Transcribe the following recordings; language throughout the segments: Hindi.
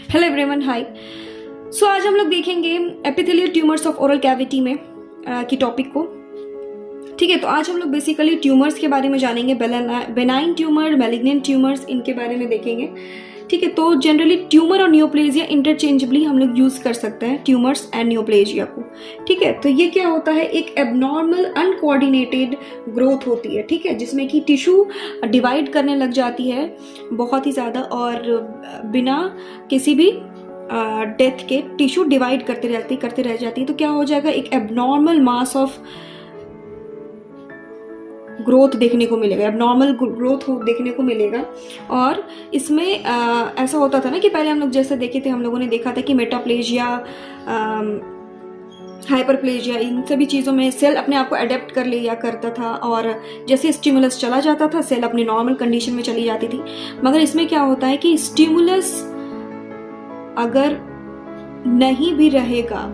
हेलो एवरीवन, हाय। सो आज हम लोग देखेंगे epithelial tumours of oral cavity में की टॉपिक को। ठीक है, तो आज हम लोग बेसिकली ट्यूमर्स के बारे में जानेंगे, बेनाइन ट्यूमर, मैलिग्नेंट ट्यूमर्स, इनके बारे में देखेंगे। ठीक है, तो जनरली ट्यूमर और नियोप्लेजिया इंटरचेंजेबली हम लोग यूज कर सकते हैं, ट्यूमर्स एंड नियोप्लेजिया को। ठीक है, तो ये क्या होता है, एक एबनॉर्मल अनकोऑर्डिनेटेड ग्रोथ होती है। ठीक है, जिसमें कि टिश्यू डिवाइड करने लग जाती है बहुत ही ज़्यादा, और बिना किसी भी डेथ के टिश्यू डिवाइड करते रह जाती है। तो क्या हो जाएगा, एक एबनॉर्मल मास ऑफ ग्रोथ देखने को मिलेगा, एबनॉर्मल ग्रोथ देखने को मिलेगा। और इसमें ऐसा होता था ना कि पहले हम लोग जैसे देखे थे, हम लोगों ने देखा था कि मेटाप्लेजिया, हाइपरप्लेजिया, इन सभी चीज़ों में सेल अपने आप को अडेप्ट कर लिया करता था, और जैसे स्टिमुलस चला जाता था सेल अपनी नॉर्मल कंडीशन में चली जाती थी। मगर इसमें क्या होता है कि स्टिमुलस अगर नहीं भी रहेगा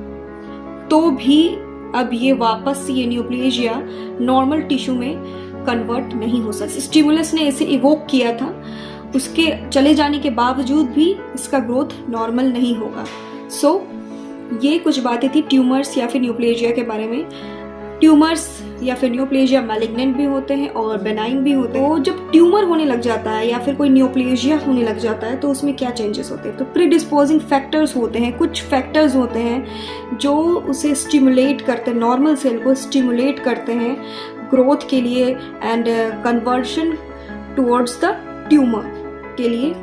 तो भी अब ये वापस ये नियोप्लेजिया नॉर्मल टिश्यू में कन्वर्ट नहीं हो सकता। स्टिमुलस ने इसे इवोक किया था, उसके चले जाने के बावजूद भी इसका ग्रोथ नॉर्मल नहीं होगा। सो ये कुछ बातें थी ट्यूमर्स या फिर नियोप्लेजिया के बारे में। ट्यूमर्स या फिर नियोप्लेजिया मैलिग्नेंट भी होते हैं और बेनाइन भी होते हैं। तो जब ट्यूमर होने लग जाता है या फिर कोई नियोप्लेजिया होने लग जाता है तो उसमें क्या चेंजेस होते हैं, तो प्रीडिस्पोजिंग फैक्टर्स होते हैं, कुछ फैक्टर्स होते हैं जो उसे स्टिमुलेट करते हैं, नॉर्मल सेल को स्टिमुलेट करते हैं ग्रोथ के लिए and conversion towards the tumour के लिए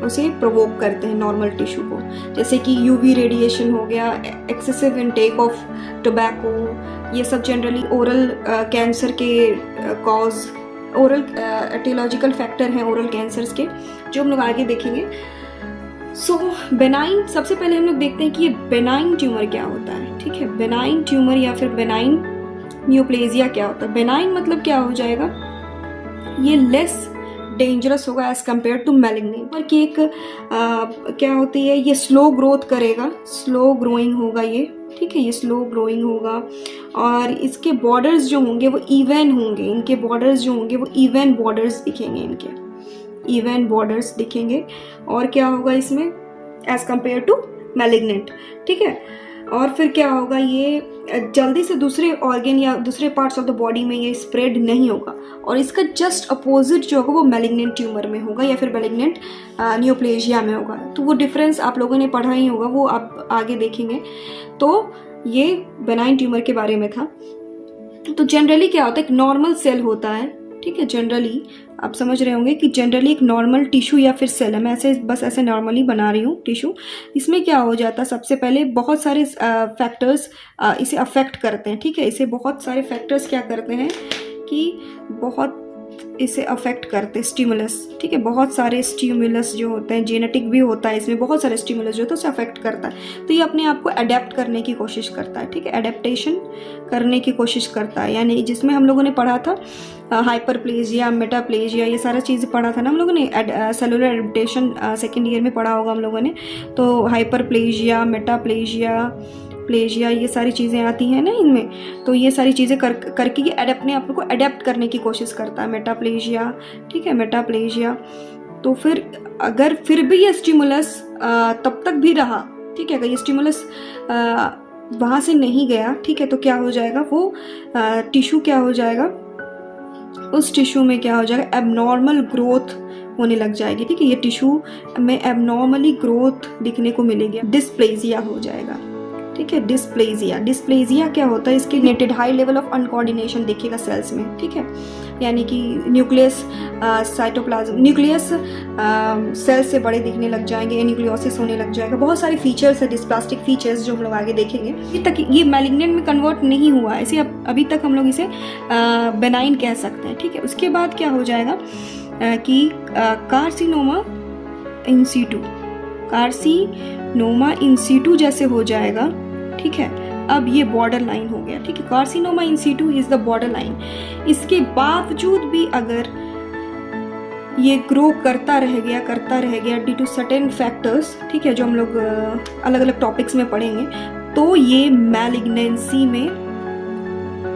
उसे प्रोवोक करते हैं नॉर्मल टिश्यू को। जैसे कि यूवी रेडिएशन हो गया, एक्सेसिव इनटेक ऑफ टोबैको, ये सब जनरली ओरल कैंसर के कॉज, ओरल एटियोलॉजिकल फैक्टर हैं ओरल कैंसर्स के, जो हम लोग आगे देखेंगे। सो बेनाइन, सबसे पहले हम लोग देखते हैं कि ये बेनाइन ट्यूमर क्या होता है। ठीक है, बेनाइन ट्यूमर या फिर बेनाइन नियोप्लेजिया क्या होता है। बेनाइन मतलब क्या हो जाएगा, ये लेस डेंजरस होगा एज कम्पेयर टू मैलिग्नेंट। पर कि एक क्या होती है, ये स्लो ग्रोथ करेगा, स्लो ग्रोइंग होगा ये। ठीक है, ये स्लो ग्रोइंग होगा और इसके बॉर्डर्स जो होंगे वो इवन होंगे, इनके बॉर्डर्स जो होंगे वो इवन बॉर्डर्स दिखेंगे, इनके इवन बॉर्डर्स दिखेंगे। और क्या होगा इसमें एज कम्पेयर टू मैलिग्नेंट। ठीक है, और फिर क्या होगा, ये जल्दी से दूसरे ऑर्गन या दूसरे पार्ट्स ऑफ द बॉडी में ये स्प्रेड नहीं होगा, और इसका जस्ट अपोजिट जो होगा वो मैलिग्नेंट ट्यूमर में होगा या फिर मैलिग्नेंट नियोप्लेजिया में होगा। तो वो डिफरेंस आप लोगों ने पढ़ा ही होगा, वो आप आगे देखेंगे। तो ये बेनाइन ट्यूमर के बारे में था। तो जनरली क्या होता है, एक नॉर्मल सेल होता है। ठीक है, जनरली आप समझ रहे होंगे कि जनरली एक नॉर्मल टिश्यू या फिर सेल है, मैं ऐसे नॉर्मली बना रही हूँ टिश्यू। इसमें क्या हो जाता है, सबसे पहले बहुत सारे फैक्टर्स इसे अफेक्ट करते हैं। ठीक है, इसे बहुत सारे फैक्टर्स क्या करते हैं कि बहुत इसे अफेक्ट करते हैं, स्टिमुलस। ठीक है, बहुत सारे स्टिमुलस जो होते हैं, जेनेटिक भी होता है इसमें, बहुत सारे स्टिमुलस जो होता है उसे अफेक्ट करता है। तो ये अपने आप को अडेप्ट करने की कोशिश करता है। ठीक है, अडेप्टेशन करने की कोशिश करता है, यानी जिसमें हम लोगों ने पढ़ा था हाइपरप्लेजिया, मेटाप्लेजिया, ये सारा चीज़ पढ़ा था ना हम लोगों ने, सेलुलर एडेप्टेशन सेकेंड ईयर में पढ़ा होगा हम लोगों ने। तो हाइपरप्लेजिया, मेटाप्लेजिया, प्लेजिया, ये सारी चीज़ें आती हैं ना इनमें। तो ये सारी चीज़ें करके ये अपने आप को अडेप्ट करने की कोशिश करता है, मेटाप्लेजिया। ठीक है, मेटाप्लेजिया। तो फिर अगर फिर भी ये स्टिमुलस तब तक भी रहा, ठीक है, अगर ये स्टिमुलस वहाँ से नहीं गया, ठीक है, तो क्या हो जाएगा, वो टिश्यू क्या हो जाएगा, उस टिश्यू में क्या हो जाएगा, एबनॉर्मल ग्रोथ होने लग जाएगी। ठीक है, ये टिश्यू में एबनॉर्मली ग्रोथ दिखने को मिलेगी, डिस्प्लेजिया हो जाएगा। ठीक है, डिस्प्लेजिया क्या होता है, इसके रिलेटेड हाई लेवल ऑफ अनकोऑर्डिनेशन दिखेगा सेल्स में। ठीक है, यानी कि न्यूक्लियस, साइटोप्लाज्म, न्यूक्लियस सेल से बड़े दिखने लग जाएंगे, न्यूक्लियोसिस होने लग जाएगा। बहुत सारे फीचर्स है, डिस्प्लास्टिक फीचर्स, जो हम लोग आगे देखेंगे। अभी तक ये मैलिग्नेंट में कन्वर्ट नहीं हुआ है, इसे अभी तक हम लोग इसे बेनाइन कह सकते हैं। ठीक है, उसके बाद क्या हो जाएगा कि carcinoma in situ, carcinoma in situ जैसे हो जाएगा। ठीक है, अब ये बॉर्डर लाइन हो गया। ठीक है, carcinoma in situ is the border line. इसके बावजूद भी अगर ये ग्रो करता रह गया ड्यू टू सर्टेन फैक्टर्स, ठीक है, जो हम लोग अलग अलग टॉपिक्स में पढ़ेंगे, तो ये मैलिग्नेंसी में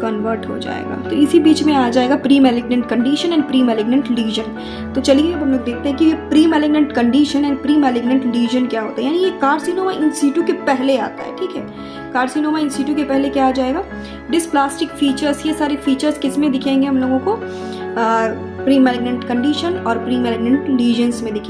कन्वर्ट हो जाएगा। तो इसी बीच में आ जाएगा pre malignant condition and pre malignant lesion. तो चलिए अब हम लोग देखते हैं कि ये pre malignant condition and pre malignant lesion क्या होता है। यानी ये कार्सिनोमा इन सीटू के पहले आता है, ठीक है। कार्सिनोमा इन सीटू के पहले क्या आ जाएगा, डिस्प्लास्टिक फीचर्स, ये सारे फीचर्स किस में दिखेंगे हम लोगों को, प्री मैलिग्नेंट कंडीशन और प्री मैलिग्नेंट लीजन्स में दिखेंगे।